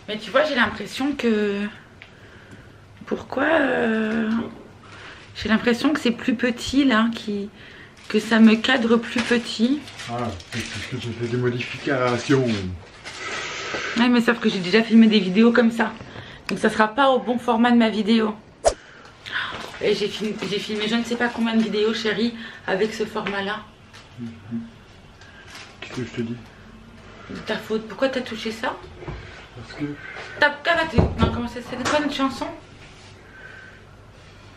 Mais tu vois, j'ai l'impression que... Pourquoi j'ai l'impression que c'est plus petit là, que ça me cadre plus petit. Ah, parce que tu fais des modifications. Ouais, mais sauf que j'ai déjà filmé des vidéos comme ça. Donc ça sera pas au bon format de ma vidéo. Et j'ai filmé je ne sais pas combien de vidéos, chérie, avec ce format-là. Qu'est-ce que je te dis? De ta faute. Pourquoi t'as touché ça? Parce que... Non, comment ça s'appelle? Quoi notre chanson?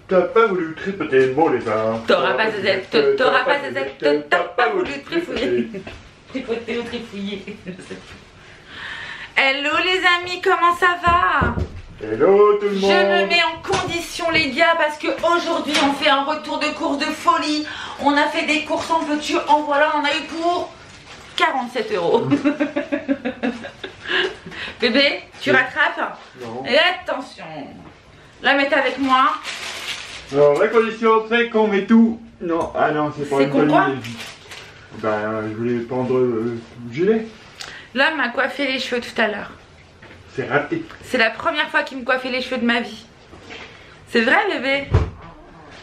T'as pas voulu tripoter le mot, les gars. T'auras pas de Z, t'as pas voulu trifouiller. Tripoter ou trifouiller. Hello les amis, comment ça va? Hello tout le monde. Je me mets en condition les gars parce que aujourd'hui on fait un retour de course de folie. On a fait des courses en veux-tu, en voilà, on a eu pour 47 €. Bébé, tu rattrapes? Non. Et attention, la mettre avec moi. Alors la condition c'est qu'on met tout. Non, ah non, c'est pas une bonne quoi? idée. Ben je voulais prendre le gilet. L'homme m'a coiffé les cheveux tout à l'heure. C'est raté. C'est la première fois qu'il me coiffait les cheveux de ma vie. C'est vrai bébé?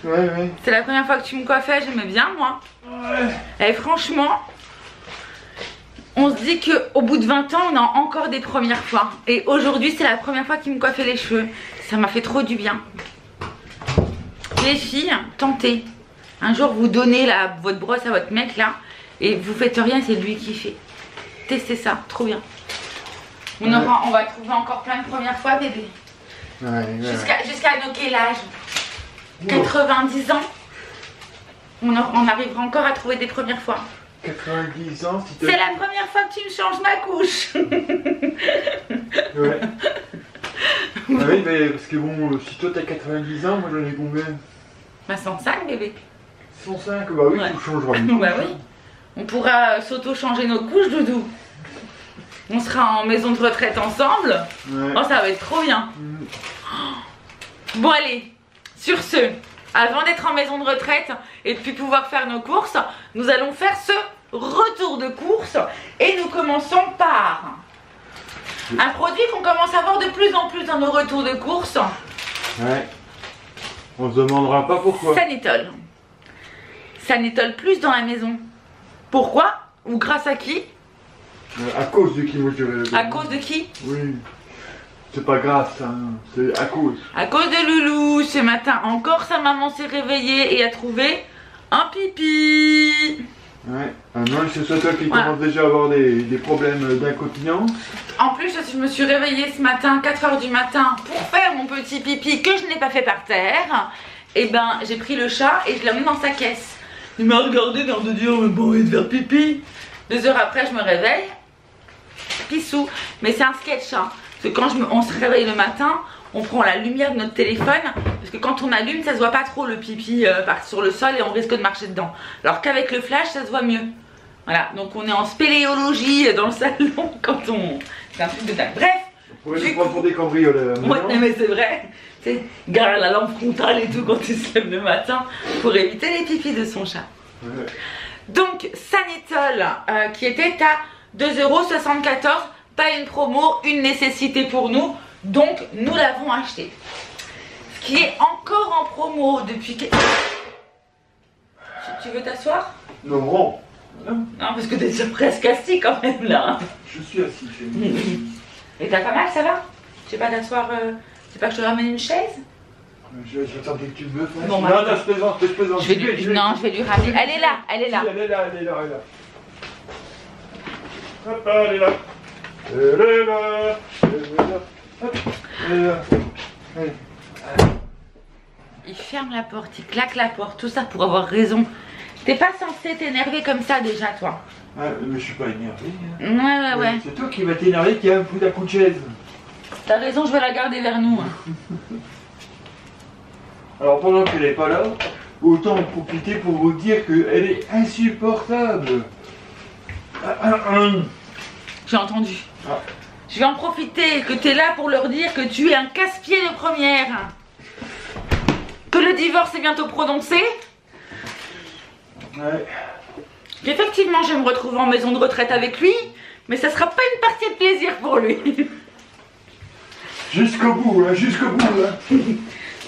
Ouais. C'est la première fois que tu me coiffais, j'aimais bien moi. Ouais. Et franchement, on se dit qu'au bout de 20 ans, on a encore des premières fois. Et aujourd'hui, c'est la première fois qu'il me coiffait les cheveux. Ça m'a fait trop du bien. Les filles, tentez. Un jour, vous donnez votre brosse à votre mec là. Et vous faites rien, c'est lui qui fait. Testez ça, trop bien. On va trouver encore plein de premières fois bébé. Ouais. Jusqu'à nos quel âge? 90 ans. On arrivera encore à trouver des premières fois. 90 ans si C'est la première fois que tu me changes ma couche. Ouais. Ah oui, mais parce que bon, si toi t'as 90 ans, moi j'en ai combien? Bah 105 bébé. 105, bah oui, Ouais. tout changera. Bah oui. On pourra s'auto-changer nos couches doudou. On sera en maison de retraite ensemble. Ouais. Oh ça va être trop bien. Bon allez, sur ce, avant d'être en maison de retraite et de plus pouvoir faire nos courses, nous allons faire ce retour de course. Et nous commençons par un produit qu'on commence à voir de plus en plus dans nos retours de course. Ouais. On se demandera pas pourquoi. Sanitol. Sanitol plus dans la maison. Pourquoi? Ou grâce à qui? À cause de qui, moi je dirais. À cause de qui? Oui. C'est pas grâce, hein. C'est à cause. À cause de Loulou. Ce matin encore, sa maman s'est réveillée et a trouvé un pipi. Ouais. Non, c'est toi qui commence déjà à avoir des problèmes d'incontinence. En plus, je me suis réveillée ce matin, 4 h du matin, pour faire mon petit pipi que je n'ai pas fait par terre. Et ben, j'ai pris le chat et je l'ai mis dans sa caisse. Il m'a regardé l'air de dire, mais bon, il va faire pipi. 2 heures après, je me réveille. Pissou. Mais c'est un sketch, hein. Parce que quand on se réveille le matin, on prend la lumière de notre téléphone. Parce que quand on allume, ça se voit pas trop le pipi part sur le sol et on risque de marcher dedans. Alors qu'avec le flash, ça se voit mieux. Voilà, donc on est en spéléologie dans le salon quand on... C'est un truc de dingue. Bref. On pourrait nous prendre pour des cambrioleurs. Ouais, mais c'est vrai. Tu sais, garde la lampe frontale et tout quand il se lève le matin pour éviter les pipis de son chat. Ouais. Donc, Sanitol qui était à 2,74 €. Pas une promo, une nécessité pour nous. Donc, nous l'avons acheté. Ce qui est encore en promo depuis... Tu veux t'asseoir? Non. Non, parce que t'es presque assis quand même là. Je suis assis chez moi. Et t'as pas mal, ça va? Tu veux pas t'asseoir c'est pas que je te ramène une chaise? Je vais attendre que tu me fasses. Bon, non, je plaisante. je vais lui ramener. Elle est là, elle est là. Si, elle est là. Hop, elle est là. Hop, elle est là. Allez. Il ferme la porte, il claque la porte, tout ça pour avoir raison. T'es pas censé t'énerver comme ça déjà, toi. Ouais, mais je suis pas énervé. Ouais. C'est toi qui vas t'énerver qui a un coup de chaise. T'as raison, je vais la garder vers nous. Alors pendant qu'elle n'est pas là, autant en profiter pour vous dire qu'elle est insupportable. J'ai entendu. Ah. Je vais en profiter que t'es là pour leur dire que tu es un casse-pied de première. Que le divorce est bientôt prononcé. Ouais. Effectivement, je vais me retrouver en maison de retraite avec lui, mais ça sera pas une partie de plaisir pour lui. Jusqu'au bout, hein, jusqu'au bout. Hein.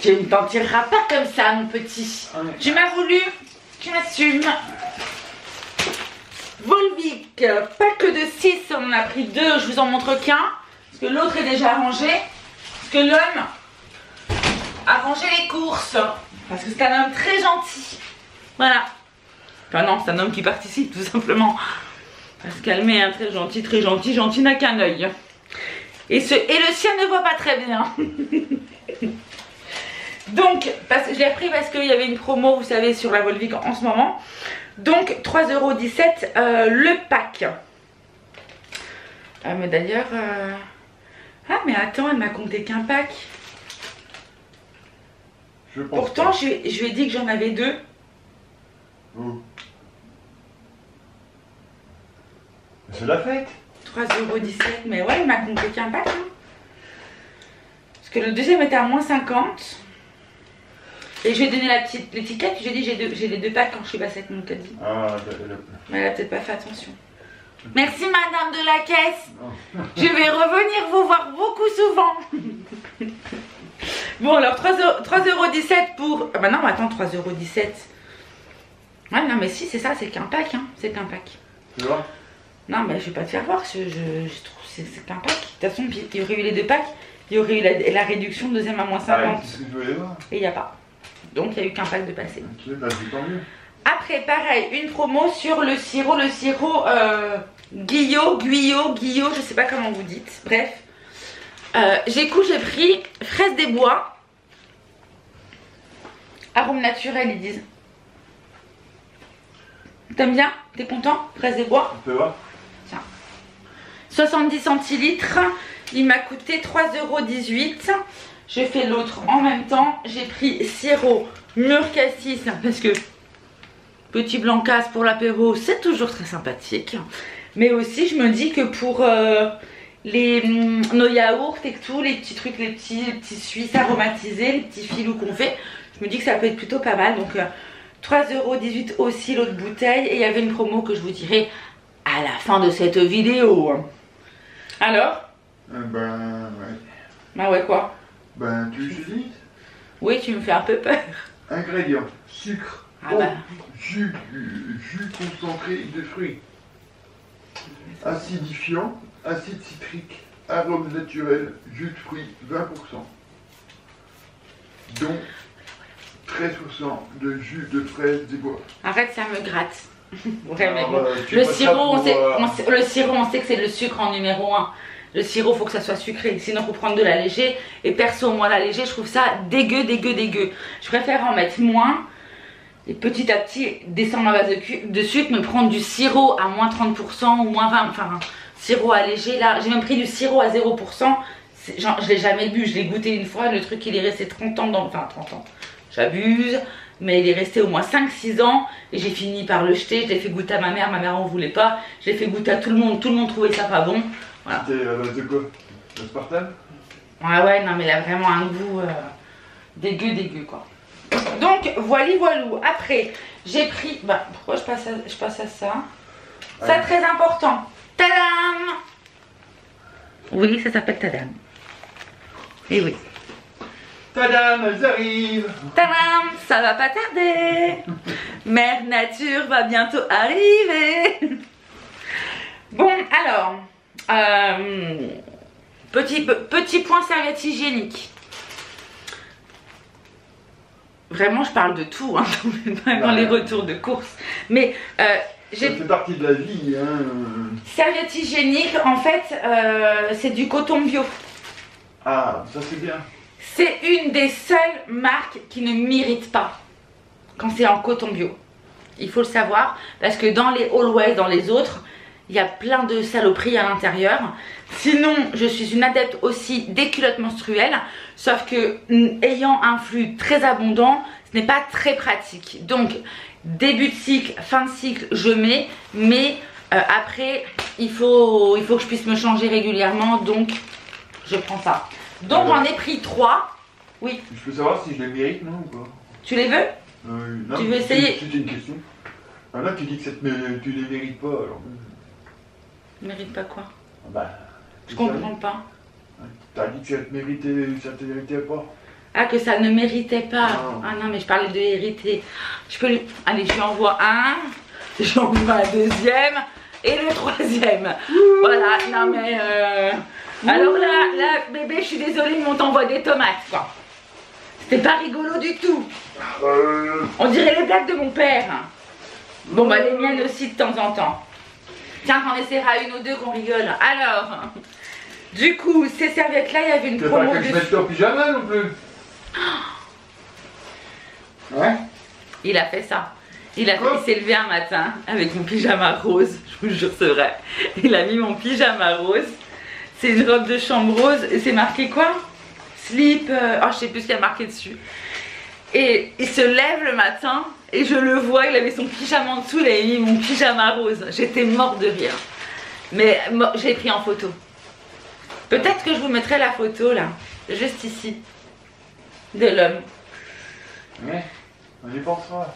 Tu ne t'en tireras pas comme ça, mon petit. Tu m'as voulu, tu m'assumes. Volvic, pack de 6, on en a pris 2, je vous en montre qu'un. Parce que l'autre est déjà rangé. Parce que l'homme a rangé les courses. Parce que c'est un homme très gentil. Voilà. Enfin non, c'est un homme qui participe tout simplement. Parce qu'elle met un très gentil, gentil n'a qu'un œil. Et le sien ne voit pas très bien. Donc, je l'ai repris parce qu'il y avait une promo, vous savez, sur la Volvic en ce moment. Donc, 3,17 € le pack. Mais d'ailleurs... Ah, mais attends, elle m'a compté qu'un pack. Pourtant, je lui ai dit que j'en avais 2. Oh. C'est la fête. 3,17 €, mais ouais, il m'a compté qu'un pack. Hein. Parce que le deuxième était à moins 50. Et je lui ai donné la petite l'étiquette, je lui ai dit j'ai les 2 packs quand je suis passée avec mon caddie. Ah, mais elle a peut-être pas fait attention. Merci madame de la caisse. Je vais revenir vous voir beaucoup souvent. Bon alors 3,17 € pour... Ah bah non, attends, 3,17 €. Ouais, non mais si, c'est ça, c'est qu'un pack, hein. C'est qu'un pack. Tu vois? Non mais je vais pas te faire voir, je trouve que c'est qu'un pack. De toute façon, il y aurait eu les 2 packs, il y aurait eu la réduction, deuxième à moins 50. Ah, c'est ce que je voulais voir. Et il n'y a pas. Donc il n'y a eu qu'un pack de passé. Ok, bah c'est tant mieux. Après, pareil, une promo sur le sirop Guyot, je sais pas comment vous dites. Bref. J'ai pris fraise des bois. Arôme naturel, ils disent. T'aimes bien? T'es content? Fraise des bois? On peut voir. Tiens. 70 centilitres. Il m'a coûté 3,18 €. Je fais l'autre en même temps. J'ai pris sirop mûr cassis parce que petit blanc casse pour l'apéro, c'est toujours très sympathique. Mais aussi, je me dis que pour nos yaourts et tout, les petits trucs, les petits suisses aromatisés, les petits filous qu'on fait, je me dis que ça peut être plutôt pas mal. Donc 3,18 € aussi l'autre bouteille. Et il y avait une promo que je vous dirai à la fin de cette vidéo. Alors? Ben ouais. Bah ouais, quoi? Ben tu veux que je te dise? Oui, tu me fais un peu peur. Ingrédients: sucre, eau, jus concentré de fruits, acidifiant, acide citrique, arôme naturel, jus de fruits 20%, dont 13% de jus de fraise des bois. Arrête, ça me gratte. Ouais, mais bon. Le sirop, on sait que c'est le sucre en numéro 1. Le sirop, faut que ça soit sucré, sinon faut prendre de l'allégé. Et perso, moi l'allégé, je trouve ça dégueu. Je préfère en mettre moins et petit à petit descendre ma base de sucre, me prendre du sirop à moins 30% ou moins 20%, enfin sirop allégé. Là, j'ai même pris du sirop à 0%. Genre, je l'ai jamais bu, je l'ai goûté une fois. Le truc, il est resté 30 ans enfin 30 ans, j'abuse. Mais il est resté au moins 5-6 ans et j'ai fini par le jeter. Je l'ai fait goûter à ma mère en voulait pas. Je l'ai fait goûter à tout le monde trouvait ça pas bon. Voilà. C'était à base de quoi? L'aspartame? Ouais, non mais il a vraiment un goût dégueu quoi. Donc voilou. Après, j'ai pris... Bah, pourquoi je passe à ça? Ça, très important. Tadam! Oui, ça s'appelle Tadam. Et oui. Tadam, elles arrivent! Tadam! Ça va pas tarder. Mère Nature va bientôt arriver. Bon, alors... petit point serviette hygiénique. Vraiment, je parle de tout hein, dans les retours de course. Mais ça fait partie de la vie. Hein. Serviette hygiénique, en fait, c'est du coton bio. Ah, ça c'est bien. C'est une des seules marques qui ne m'irrite pas quand c'est en coton bio. Il faut le savoir, parce que dans les Always, dans les autres, il y a plein de saloperies à l'intérieur. Sinon, je suis une adepte aussi des culottes menstruelles. Sauf que, ayant un flux très abondant, ce n'est pas très pratique. Donc, début de cycle, fin de cycle, je mets. Mais après, il faut que je puisse me changer régulièrement. Donc, je prends ça. Donc, j'en ai pris 3. Oui. Je peux savoir si je les mérite, non ou pas? Tu les veux? Non, tu veux essayer? C'est une question. Ah là, tu dis que tu les mérites pas alors. Mérite pas quoi? Bah, je comprends pas. T'as dit que ça te méritait pas. Ah, que ça ne méritait pas. Non. Ah non, mais je parlais de hériter. Je peux lui... Allez, je lui envoie un. Je lui envoie un deuxième. Et le troisième. Voilà, non mais... Alors là, bébé, je suis désolée, mais on t'envoie des tomates, quoi. C'était pas rigolo du tout. On dirait les blagues de mon père. Bon, bah les miennes aussi de temps en temps. Tiens, qu'on essaiera une ou deux qu'on rigole. Alors, du coup, ces serviettes-là, il y avait une promo pas que je mette ton pyjama non plus. Ouais. Il a fait ça. Il s'est levé un matin avec mon pyjama rose. Je vous jure, c'est vrai. Il a mis mon pyjama rose. C'est une robe de chambre rose. Et c'est marqué quoi? Slip. Oh, je sais plus ce qu'il y a marqué dessus. Et il se lève le matin. Et je le vois. Il avait son pyjama en dessous. Il avait mis mon pyjama rose. J'étais morte de rire. Mais j'ai pris en photo. Peut-être que je vous mettrai la photo là. Juste ici. De l'homme. Ouais. On y pensera.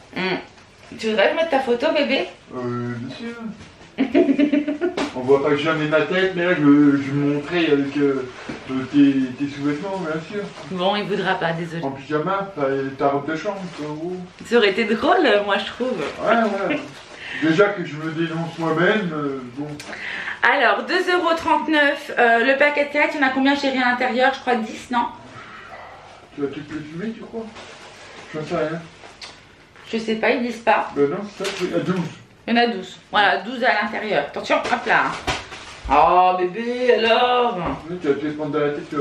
Tu voudrais mettre ta photo, bébé? Bien sûr. On voit pas jamais ma tête, mais là je vais me montrer avec tes sous-vêtements, bien sûr. Bon, il voudra pas, désolé. En pyjama, ta robe de chambre, quoi, en gros. Ça aurait été drôle, moi je trouve. Ouais. Déjà que je me dénonce moi-même, bon. Alors, 2,39 €, le paquet de cigarettes, il y en a combien chérie à l'intérieur? Je crois 10, non? Tu vas peut-être le fumer, tu crois? J'en sais rien. Je sais pas, ils disent pas. Ben non, c'est ça, il y a 12. Il y en a 12. Voilà, 12 à l'intérieur. Attention, hop là. Oh bébé, alors. Oui, tu vas te prendre dans la tête.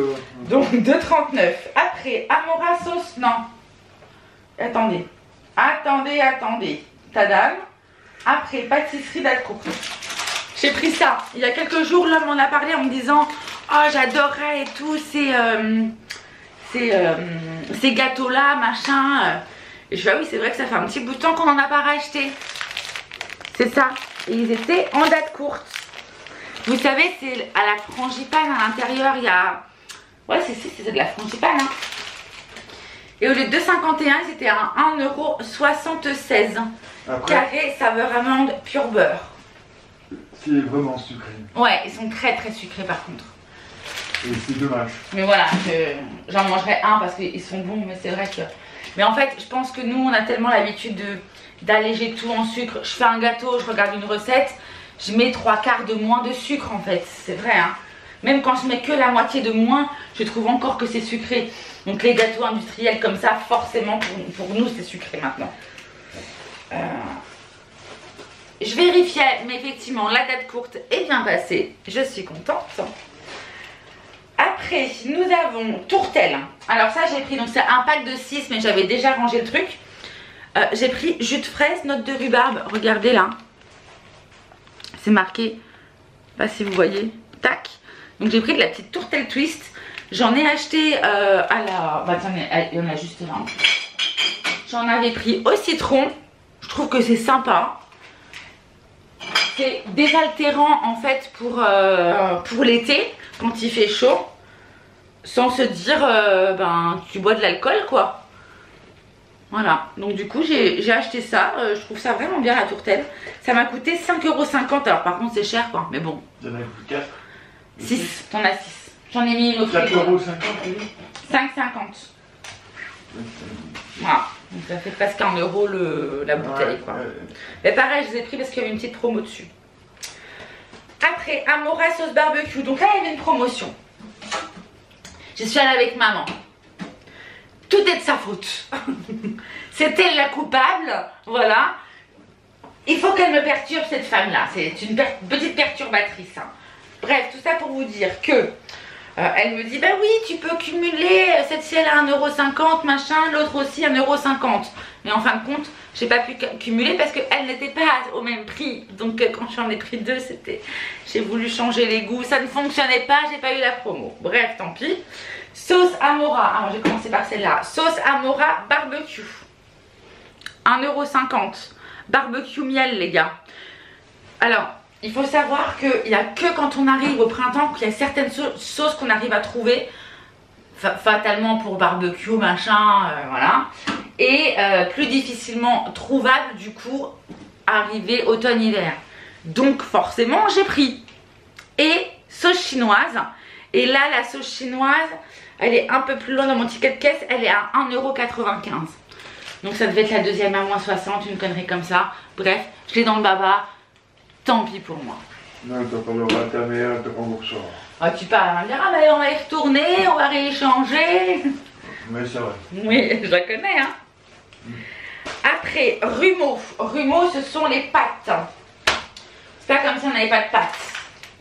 Donc 2,39. Après, Amora sauce, non. Attendez. Tadam. Après, pâtisserie d'Alcourt. J'ai pris ça. Il y a quelques jours, l'homme m'en a parlé en me disant: oh, j'adorerais et tout, ces gâteaux-là, machin. Et je fais: ah oui, c'est vrai que ça fait un petit bout de temps qu'on n'en a pas racheté. C'est ça. Et ils étaient en date courte. Vous savez, c'est à la frangipane à l'intérieur, il y a... Ouais, c'est de la frangipane. Hein. Et au lieu de 2,51, ils étaient à 1,76 €. Carré, saveur amande, pur beurre. C'est vraiment sucré. Ouais, ils sont très très sucrés par contre. Et c'est dommage. Mais voilà, j'en mangerai un parce qu'ils sont bons, mais c'est vrai que... Mais en fait, je pense que nous, on a tellement l'habitude d'alléger tout en sucre. Je fais un gâteau, je regarde une recette, je mets 3/4 de moins de sucre en fait. C'est vrai, hein. Même quand je mets que la moitié de moins, je trouve encore que c'est sucré. Donc les gâteaux industriels comme ça, forcément, pour nous, c'est sucré maintenant. Je vérifiais, mais effectivement, la date courte est bien passée. Je suis contente. Après, nous avons tourtelle. Alors ça, j'ai pris, donc c'est un pack de 6, mais j'avais déjà rangé le truc. J'ai pris jus de fraise, note de rhubarbe. Regardez là. C'est marqué. Je sais pas si vous voyez. Tac. Donc j'ai pris de la petite tourtelle twist. J'en ai acheté à la... Bah attendez, il y en a juste là. J'en avais pris au citron. Je trouve que c'est sympa. C'est désaltérant en fait pour l'été, quand il fait chaud. Sans se dire, ben tu bois de l'alcool quoi. Voilà, donc du coup j'ai acheté ça. Je trouve ça vraiment bien la tourtelle. Ça m'a coûté 5,50 €. Alors par contre c'est cher quoi, mais bon. T'en as plus 4. 6, t'en as 6. J'en ai mis une autre. 4,50 €, 5,50. Voilà, donc ça fait presque 1 € la bouteille quoi. Mais pareil, je les ai pris parce qu'il y avait une petite promo dessus. Après, Amora sauce barbecue. Donc là il y avait une promotion. Je suis allée avec maman. Tout est de sa faute. C'est elle la coupable. Voilà. Il faut qu'elle me perturbe cette femme-là. C'est une petite perturbatrice. Hein. Bref, tout ça pour vous dire que elle me dit, bah oui, tu peux cumuler cette-ci elle a 1,50 €, machin, l'autre aussi 1,50 €. Mais en fin de compte, j'ai pas pu cumuler parce qu'elle n'était pas au même prix. Donc quand j'en ai pris deux, j'ai voulu changer les goûts. Ça ne fonctionnait pas, j'ai pas eu la promo. Bref, tant pis. Sauce Amora. Alors j'ai commencé par celle-là. Sauce Amora barbecue. 1,50 €. Barbecue miel, les gars. Alors, il faut savoir qu'il n'y a que quand on arrive au printemps qu'il y a certaines sauces qu'on arrive à trouver. Fatalement pour barbecue, machin, voilà. Et plus difficilement trouvable du coup arrivé automne-hiver. Donc forcément j'ai pris. Et sauce chinoise. Et là, la sauce chinoise, elle est un peu plus loin dans mon ticket de caisse. Elle est à 1,95 €. Donc ça devait être la deuxième à moins 60, une connerie comme ça. Bref, je l'ai dans le baba. Tant pis pour moi. Non, t'en parleras à ta mère, elle te remboursera. Ah, tu parles, on va dire, ah ben on va y retourner, on va rééchanger. Mais c'est vrai. Oui, je la connais, hein. Après, Rumeau. Rumeau, ce sont les pâtes. C'est pas comme si on n'avait pas de pâtes.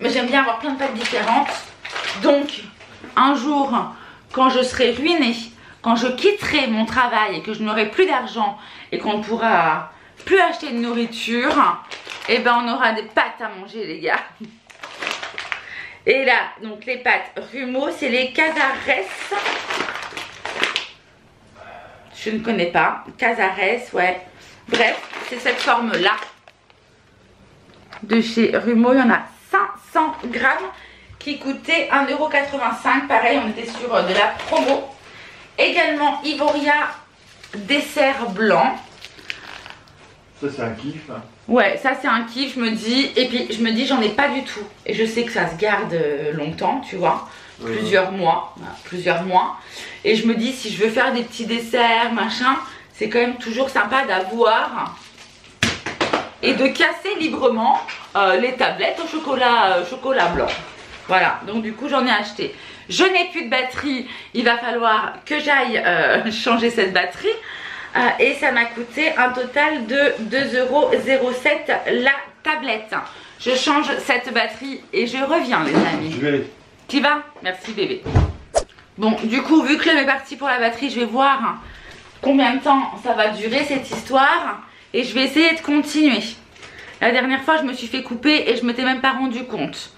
Mais j'aime bien avoir plein de pâtes différentes. Donc, un jour, quand je serai ruinée, quand je quitterai mon travail et que je n'aurai plus d'argent et qu'on ne pourra plus acheter de nourriture, et ben on aura des pâtes à manger, les gars. Et là, donc les pâtes Rumeau, c'est les Casares. Je ne connais pas. Casares, ouais. Bref, c'est cette forme-là. De chez Rumeau, il y en a 500 grammes qui coûtait 1,85 €. Pareil, on était sur de la promo. Également, Ivoria dessert blanc. Ça, c'est un kiff. Hein. Ouais, ça c'est un kiff, je me dis. Et puis, je me dis, j'en ai pas du tout. Et je sais que ça se garde longtemps, tu vois. Plusieurs mois. Voilà, plusieurs mois. Et je me dis, si je veux faire des petits desserts, machin, c'est quand même toujours sympa d'avoir et de casser librement les tablettes au chocolat blanc. Voilà, donc du coup, j'en ai acheté. Je n'ai plus de batterie. Il va falloir que j'aille changer cette batterie. Et ça m'a coûté un total de 2,07 € la tablette. Je change cette batterie et je reviens, les amis. Je vais. Tu vas? Merci bébé. Bon, du coup, vu que l'homme est parti pour la batterie, je vais voir combien de temps ça va durer cette histoire. Et je vais essayer de continuer. La dernière fois, je me suis fait couper et je m'étais même pas rendu compte.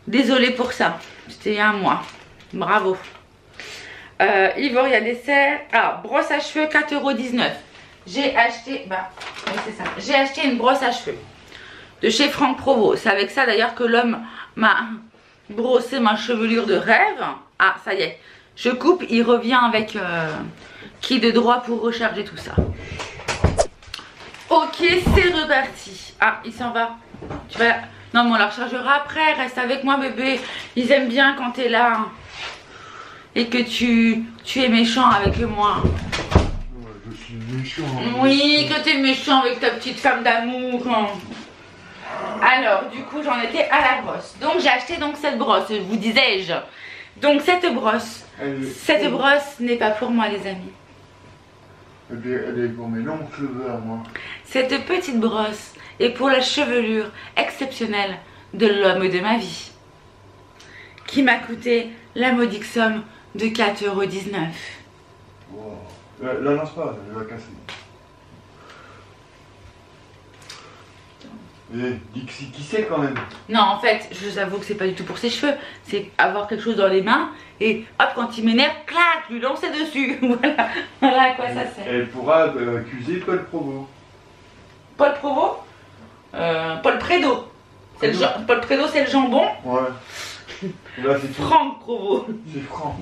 Désolée pour ça. C'était il y a un mois. Bravo. Ivoria dessert. Ah, brosse à cheveux 4,19 €. J'ai acheté. Bah, oui, c'est ça. J'ai acheté une brosse à cheveux de chez Franck Provost. C'est avec ça d'ailleurs que l'homme m'a brossé ma chevelure de rêve. Ah, ça y est. Je coupe. Il revient avec qui de droit pour recharger tout ça. Ok, c'est reparti. Ah, il s'en va. Tu vas. Non, mais on la rechargera après. Reste avec moi, bébé. Ils aiment bien quand t'es là. Et que tu es méchant avec moi. Ouais, je suis méchant. Oui, que tu es méchant avec ta petite femme d'amour. Alors, du coup, j'en étais à la brosse. Donc, j'ai acheté donc cette brosse, vous disais-je. Donc, cette brosse n'est pas pour moi, les amis. Elle est pour mes longs cheveux à moi. Cette petite brosse est pour la chevelure exceptionnelle de l'homme de ma vie. Qui m'a coûté la modique somme de 4,19 €. Wow. La lance pas, elle va casser. Et Dixie, qui c'est quand même? Non, en fait, je vous avoue que c'est pas du tout pour ses cheveux. C'est avoir quelque chose dans les mains et hop, quand il m'énerve, clac, lui lancer dessus. Voilà à quoi ça sert. Elle pourra accuser Paul Provost. Paul Provost Paul Prédo. Paul Prédo, c'est le jambon. Ouais. Là, c'est Franck Provost. C'est Franck.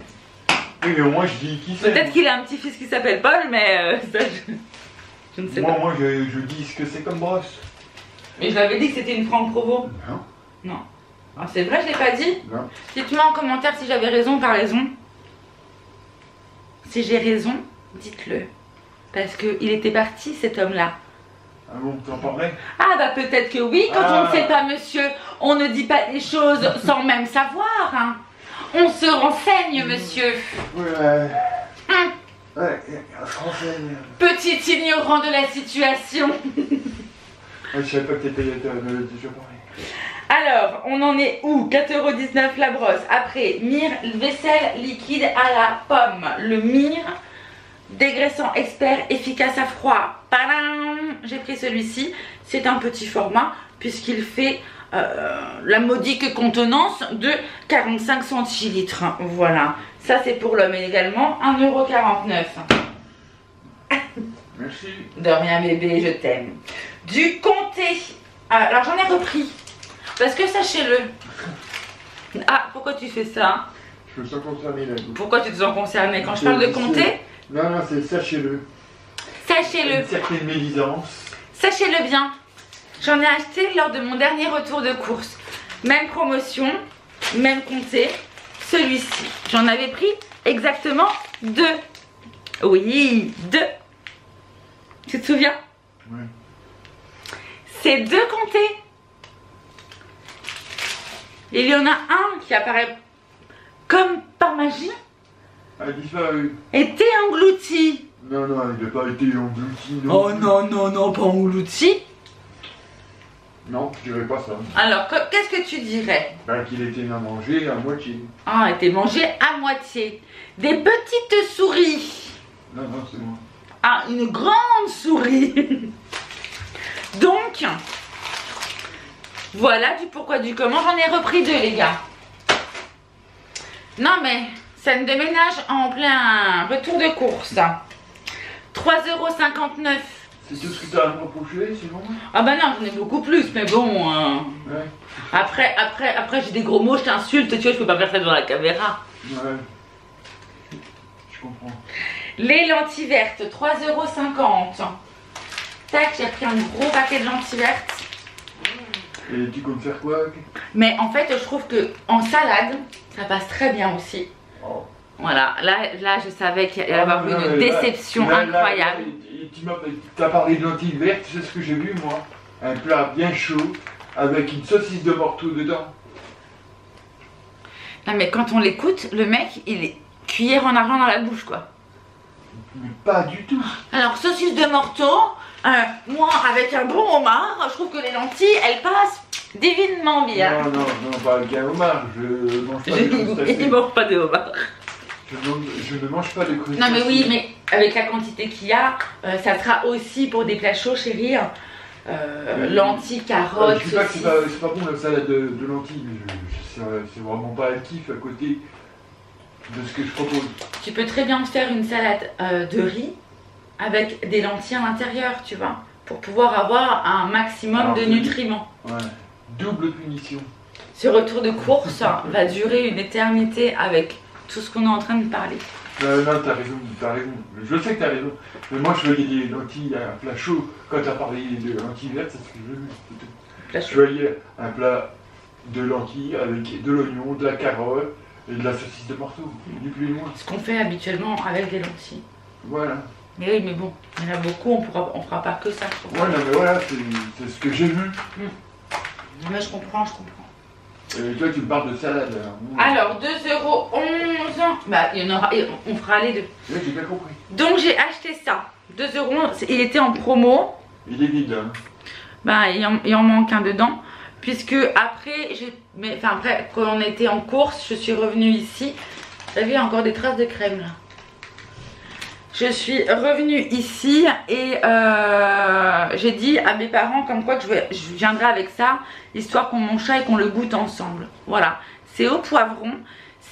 Oui, mais moi, je dis qui c'est. Peut-être qu'il a un petit-fils qui s'appelle Paul, mais ça, je ne sais pas. Moi, je dis ce que c'est comme brosse. Mais je l'avais dit que c'était une Franck Provost. Non. Non. Ah, c'est vrai, je l'ai pas dit? Non. Dites-moi en commentaire si j'avais raison ou pas raison. Si j'ai raison, dites-le. Parce qu'il était parti, cet homme-là. Ah bon, t'en parlais? Ah bah peut-être que oui, quand on ne sait pas, monsieur, on ne dit pas des choses sans même savoir. Hein. On se renseigne, monsieur. Ouais. Ouais, je renseigne. Petit ignorant de la situation. Je savais pas que t'étais déjà parlé. Alors, on en est où? 4,19 € la brosse. Après, Mire vaisselle liquide à la pomme. Le Mire dégraissant expert efficace à froid. Padam! J'ai pris celui-ci. C'est un petit format puisqu'il fait la modique contenance de 45 centilitres. Voilà. Ça, c'est pour l'homme également. 1,49 €. Merci. De rien, bébé, je t'aime. Du comté. Alors, j'en ai repris. Parce que sachez-le. Ah, pourquoi tu fais ça? Je me sens concerné là. Pourquoi tu te sens concerné? Quand je parle de comté? Non, non, c'est sachez-le. Sachez-le. Une certaine médisance. Sachez-le bien. J'en ai acheté lors de mon dernier retour de course. Même promotion, même comté. celui-ci. J'en avais pris exactement 2. Oui, 2. Tu te souviens? Oui. C'est 2 comptés. Il y en a un qui apparaît comme par magie. A disparu. Était englouti. Non, non, il n'a pas été englouti. Non. Oh non, non, non, pas englouti. Non, je dirais pas ça. Alors, qu'est-ce que tu dirais? Ben, qu'il était à manger à moitié. Ah, était mangé à moitié. Des petites souris. Non, non, c'est moi. Ah, une grande souris. Donc, voilà du pourquoi du comment. J'en ai repris 2, les gars. Non, mais scène de ménage en plein retour de course. 3,59 €. C'est tout ce que tu as à me reprocher, c'est bon? Ah bah non, j'en ai beaucoup plus, mais bon. Ouais. Après j'ai des gros mots, je t'insulte, tu vois, je peux pas faire ça devant la caméra. Ouais. Je comprends. Les lentilles vertes, 3,50 €. Tac, j'ai pris un gros paquet de lentilles vertes. Et tu comptes faire quoi? Mais en fait, je trouve que en salade, ça passe très bien aussi. Oh. Voilà, là je savais qu'il allait y avoir une déception incroyable. Tu as parlé de lentilles vertes, c'est ce que j'ai vu moi. Un plat bien chaud avec une saucisse de morteau dedans. Non mais quand on l'écoute, le mec il est cuillère en argent dans la bouche quoi. Mais pas du tout. Alors saucisse de morteau, moi avec un bon homard, je trouve que les lentilles elles passent divinement bien. Non, non, non, pas avec un homard, je mange pas de crustacés. Il mange pas de homard. Je ne mange pas de crustacés. Non mais oui, mais avec la quantité qu'il y a, ça sera aussi pour des plats chauds chérie. Lentilles, carottes. Je dis pas que c'est pas bon la salade de lentilles, mais c'est vraiment pas un kiff à côté de ce que je propose. Tu peux très bien faire une salade de riz avec des lentilles à l'intérieur, tu vois, pour pouvoir avoir un maximum de nutriments. Ouais, double punition. Ce retour de course va durer une éternité avec tout ce qu'on est en train de parler. Non, t'as raison, t'as raison. Je sais que t'as raison. Mais moi, je voyais des lentilles à un plat chaud. Quand t'as parlé de lentilles vertes, c'est ce que j'ai vu. Je voyais un plat de lentilles avec de l'oignon, de la carotte et de la saucisse de morceau. Ni plus ni moins. Ce qu'on fait habituellement avec des lentilles. Voilà. Mais oui, mais bon, il y en a beaucoup, on fera pas que ça. Ouais, non, mais voilà, c'est ce que j'ai vu. Mais je comprends, je comprends. Et toi, tu me parles de salade. Alors, 2,11 €. Bah, il y en aura, on fera les deux. Oui, j'ai bien compris. Donc, j'ai acheté ça. 2 €. Il était en promo. Il est vide, hein. Bah, il en manque un dedans. Puisque après, après, quand on était en course, je suis revenue ici. Vous avez vu, il y a encore des traces de crème là. Je suis revenue ici et j'ai dit à mes parents comme quoi que je viendrai avec ça, histoire qu'on mange ça et qu'on le goûte ensemble. Voilà, c'est au poivron,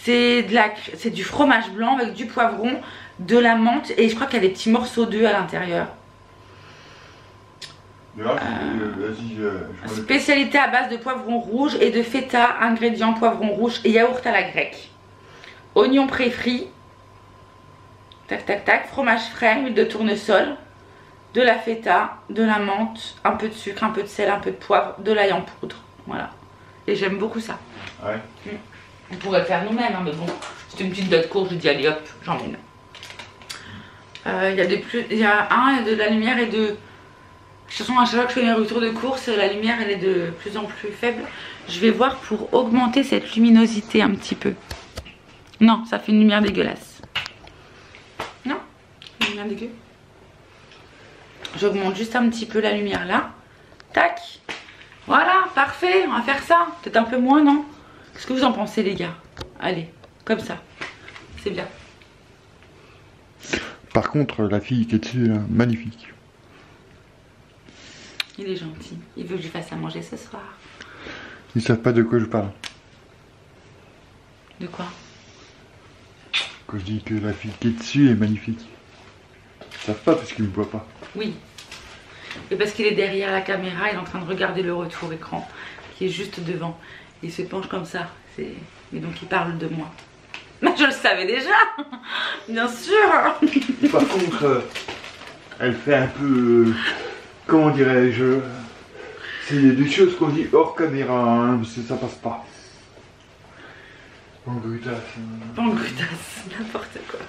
c'est du fromage blanc avec du poivron, de la menthe et je crois qu'il y a des petits morceaux d'œufs à l'intérieur. Spécialité à base de poivron rouge et de feta, ingrédients poivron rouge et yaourt à la grecque. Oignons pré-frits. Tac tac tac, fromage frais, huile de tournesol, de la feta, de la menthe, un peu de sucre, un peu de sel, un peu de poivre, de l'ail en poudre. Voilà. Et j'aime beaucoup ça. Ouais. On pourrait le faire nous-mêmes, hein, mais bon, c'est une petite date courte, je dis allez hop, j'emmène. Il y a de la lumière et de... De toute façon, à chaque fois que je fais mes retours de course, la lumière elle est de plus en plus faible. Je vais voir pour augmenter cette luminosité un petit peu. Non, ça fait une lumière dégueulasse. Non, une lumière dégueu. J'augmente juste un petit peu la lumière là. Tac. Voilà, parfait, on va faire ça. Peut-être un peu moins, non? Qu'est-ce que vous en pensez les gars? Allez, comme ça. C'est bien. Par contre, la fille qui est dessus, là, magnifique. Il est gentil. Il veut que je lui fasse à manger ce soir. Ils savent pas de quoi je parle. De quoi? Quand je dis que la fille qui est dessus est magnifique. Ils savent pas parce qu'ils me voient pas. Oui. Et parce qu'il est derrière la caméra, il est en train de regarder le retour écran qui est juste devant. Il se penche comme ça. Et donc il parle de moi. Mais je le savais déjà. Bien sûr. Et par contre, elle fait un peu... comment dirais-je? C'est des choses qu'on dit hors caméra, hein, parce que ça passe pas. Pangrutas. Pangrutas, n'importe quoi.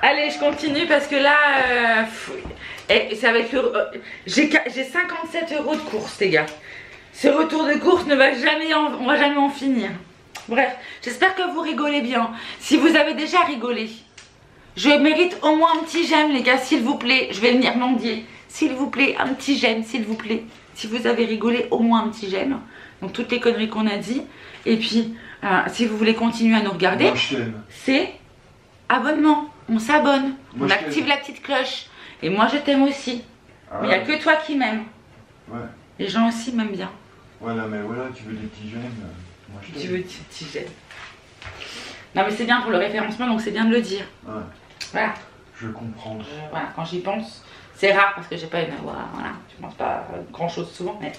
Allez, je continue parce que là, c'est avec le... j'ai 57 € de course, les gars. Ce retour de course ne va jamais on va jamais en finir. Bref, j'espère que vous rigolez bien. Si vous avez déjà rigolé, je mérite au moins un petit j'aime, les gars, s'il vous plaît. Je vais venir mendier. S'il vous plaît, un petit j'aime, s'il vous plaît. Si vous avez rigolé, au moins un petit j'aime. Donc toutes les conneries qu'on a dit. Et puis, si vous voulez continuer à nous regarder, c'est abonnement. On s'abonne, on active la petite cloche. Et moi je t'aime aussi. Mais il n'y a que toi qui m'aimes. Ouais. Les gens aussi m'aiment bien. Voilà, mais voilà, tu veux des petits j'aime. Moi je t'aime. Tu veux des petits j'aime. Non mais c'est bien pour le référencement, donc c'est bien de le dire. Ouais. Voilà. Je comprends. Voilà, quand j'y pense, c'est rare parce que j'ai pas une voix. Voilà, je pense pas grand chose souvent, mais.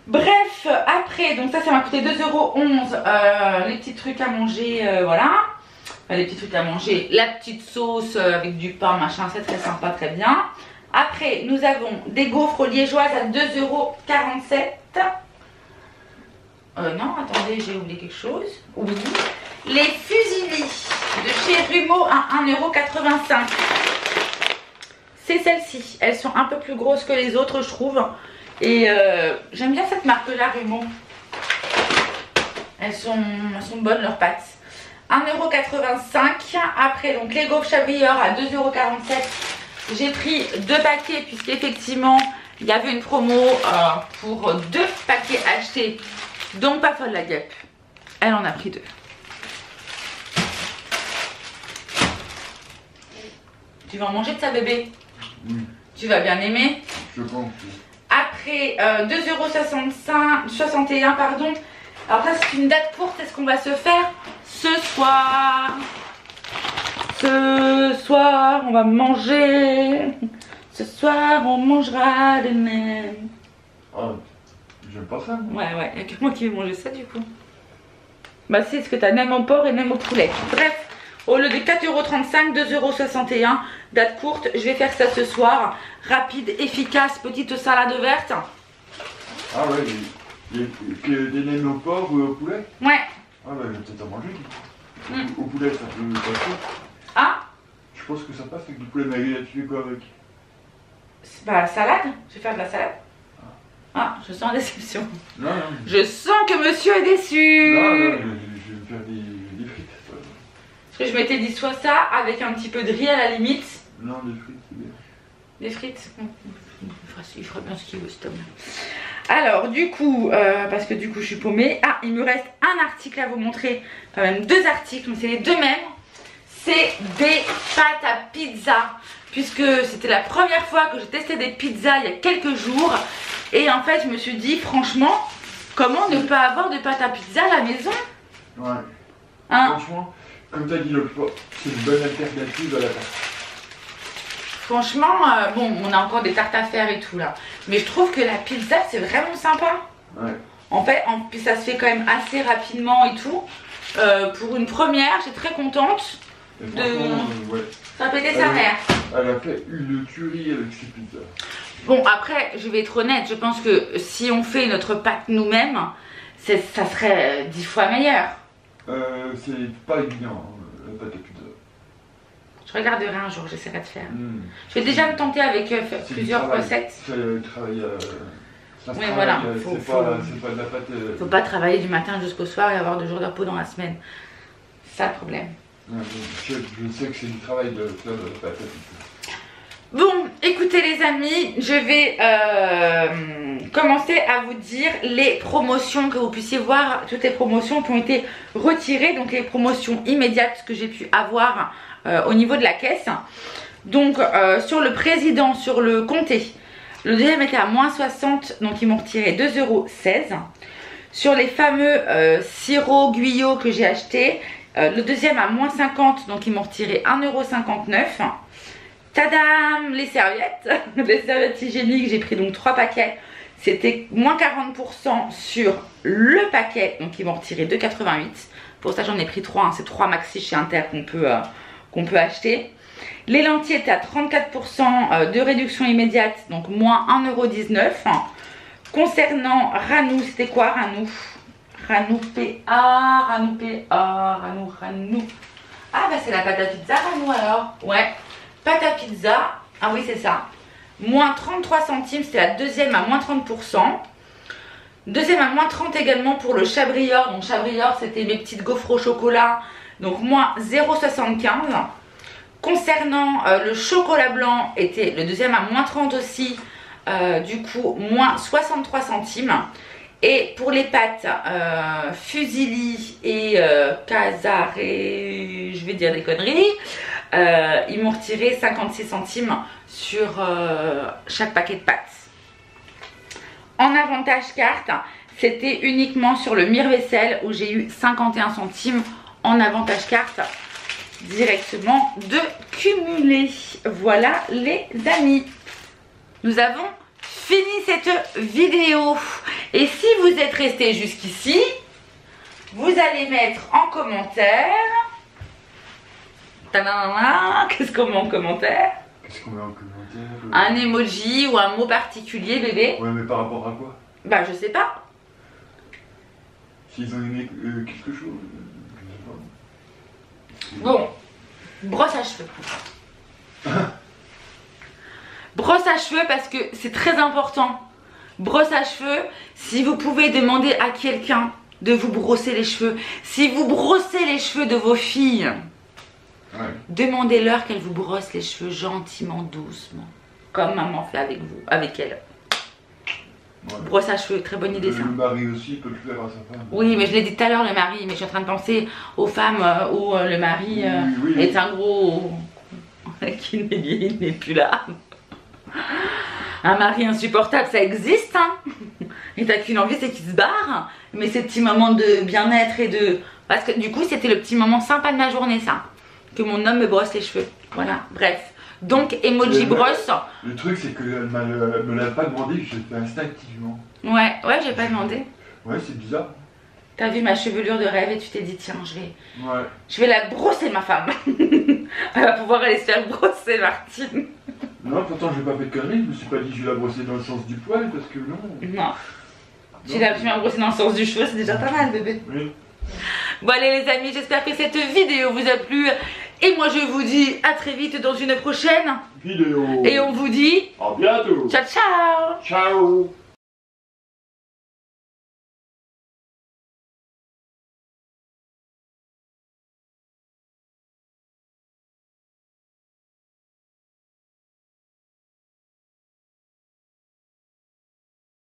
Bref, après, donc ça m'a coûté 2,11 €. Les petits trucs à manger, voilà. Enfin, les petits trucs à manger, la petite sauce avec du pain, machin, c'est très sympa, très bien. Après, nous avons des gaufres liégeoises à 2,47 €. Non, attendez, j'ai oublié quelque chose. Oui. Les fusillis de chez Rumeau à 1,85 €. C'est celles-ci. Elles sont un peu plus grosses que les autres, je trouve. Et j'aime bien cette marque-là, Rumeau. Elles sont bonnes, leurs pâtes. 1,85 €. Après, donc les gaufres Chavilleur à 2,47 €. J'ai pris 2 paquets puisqu'effectivement, il y avait une promo pour 2 paquets achetés. Donc pas folle la guêpe. Elle en a pris 2. Tu vas en manger de ça, bébé? Tu vas bien aimer? Je pense. Après, 2,61 €, pardon. Alors là, c'est une date courte. Est-ce qu'on va se faire ce soir? Ce soir, on va manger. Ce soir, on mangera les mêmes. Oh, j'aime pas ça. Moi. Ouais, il n'y a que moi qui vais manger ça du coup. Bah, c'est ce que t'as, même au porc et même au poulet. Bref, au lieu de 4,35 €, 2,61 €. Date courte, je vais faire ça ce soir. Rapide, efficace, petite salade verte. Ah ouais, des nems au porc ou au poulet? Ouais. Ah bah je vais peut-être en manger. Au poulet, ça peut passer. Ah, Je pense que ça passe avec du poulet, mais tu fais quoi avec? bah la salade, je vais faire de la salade. Ah, je sens la déception. Non. Je sens que monsieur est déçu. Non, je vais me faire des frites. Parce que je m'étais dit soit ça, avec un petit peu de riz à la limite. Non, des frites, c'est bien. Des frites, il fera bien ce qu'il veut, cet homme. Alors, du coup, parce que du coup, je suis paumée. Ah, il me reste un article à vous montrer. Enfin, même 2 articles, mais c'est les 2 mêmes. C'est des pâtes à pizza. Puisque c'était la première fois que j'ai testé des pizzas il y a quelques jours. Et en fait, je me suis dit, franchement, comment ne pas avoir de pâtes à pizza à la maison? Ouais. Hein? Franchement, comme tu as dit l'autre fois, c'est une bonne alternative à la pâte. Franchement, bon, on a encore des tartes à faire et tout là. Mais je trouve que la pizza, c'est vraiment sympa. Ouais. En fait, puis ça se fait quand même assez rapidement et tout. Pour une première, j'étais très contente. Ouais. Ça a pété sa mère. Elle a fait une tuerie avec ses pizzas. Bon, après, je vais être honnête, je pense que si on fait notre pâte nous-mêmes, ça serait 10 fois meilleur. C'est pas évident, la pâte à pizza. Je regarderai un jour, j'essaierai de faire. Je vais déjà me tenter avec plusieurs recettes. C'est travail. Oui, voilà. C'est pas de la pâte. Faut pas travailler du matin jusqu'au soir et avoir 2 jours de repos dans la semaine. C'est ça le problème. Ouais, je sais que c'est du travail de faire de la pâte à pizza. Bon, écoutez les amis, je vais commencer à vous dire les promotions, que vous puissiez voir toutes les promotions qui ont été retirées. Donc les promotions immédiates que j'ai pu avoir au niveau de la caisse. Donc sur le président, sur le comté, le deuxième était à moins 60, donc ils m'ont retiré 2,16 €. Sur les fameux sirops Guyot que j'ai acheté, le deuxième à moins 50, donc ils m'ont retiré 1,59 €. Tadam, les serviettes, les serviettes hygiéniques, j'ai pris donc 3 paquets. C'était moins 40% sur le paquet, donc ils m'ont retiré 2,88 €. Pour ça j'en ai pris 3, hein, c'est 3 maxi chez Inter qu'on peut acheter. Les lentilles étaient à 34% de réduction immédiate, donc moins 1,19 €. Concernant Ranou, c'était quoi Ranou? Ranou PA, Ranou PA, Ranou. Ah bah c'est la pâte à pizza Ranou alors. Ouais, pâte à pizza, ah oui c'est ça. Moins 33 centimes, c'était la deuxième à moins 30%. Deuxième à moins 30 également pour le Chabrior. Donc Chabrior c'était mes petites gaufres au chocolat. Donc moins 0,75. Concernant le chocolat blanc, était le deuxième à moins 30 aussi. Du coup moins 63 centimes. Et pour les pâtes Fusilli et Casare, je vais dire des conneries, ils m'ont retiré 56 centimes sur chaque paquet de pâtes. En avantage carte, c'était uniquement sur le mire-vaisselle où j'ai eu 51 centimes en avantage carte directement de cumuler. Voilà les amis, nous avons fini cette vidéo. Et si vous êtes resté jusqu'ici, vous allez mettre en commentaire. Qu'est-ce qu'on met en commentaire? Qu'est-ce qu'on met en commentaire? Un emoji ou un mot particulier, bébé. Ouais, mais par rapport à quoi? Bah, je sais pas. S'ils ont aimé quelque chose. Bon, brosse à cheveux. Brosse à cheveux parce que c'est très important. Brosse à cheveux, si vous pouvez demander à quelqu'un de vous brosser les cheveux. Si vous brossez les cheveux de vos filles, ouais, demandez-leur qu'elle vous brosse les cheveux gentiment, doucement. Comme maman fait avec vous, avec elle. Ouais. Brosse à cheveux, très bonne idée ça. Le mari aussi peut le faire à sa femme. Oui, mais je l'ai dit tout à l'heure, le mari. Mais je suis en train de penser aux femmes où le mari est un gros... qui n'est plus là. Un mari insupportable, ça existe, hein. Et t'as qu'une envie, c'est qu'il se barre. Mais ces petits moments de bien-être et de... Parce que du coup, c'était le petit moment sympa de ma journée, ça. Que mon homme me brosse les cheveux. Voilà, bref. Donc, emoji brosse. Le truc, c'est qu'elle me l'a pas demandé, je l'ai fait instinctivement. Ouais, j'ai pas demandé. Ouais, c'est bizarre. T'as vu ma chevelure de rêve et tu t'es dit, tiens, je vais la brosser, ma femme. Elle va pouvoir aller se faire brosser, Martine. Non, pourtant, je n'ai pas fait de conneries. Je me suis pas dit, je vais la brosser dans le sens du poil, parce que non. Non. Tu l'as bien brossé dans le sens du cheveu, c'est déjà pas mal, bébé. Oui. Bon, allez, les amis, j'espère que cette vidéo vous a plu. Et moi, je vous dis à très vite dans une prochaine vidéo. Et on vous dit à bientôt. Ciao, ciao. Ciao.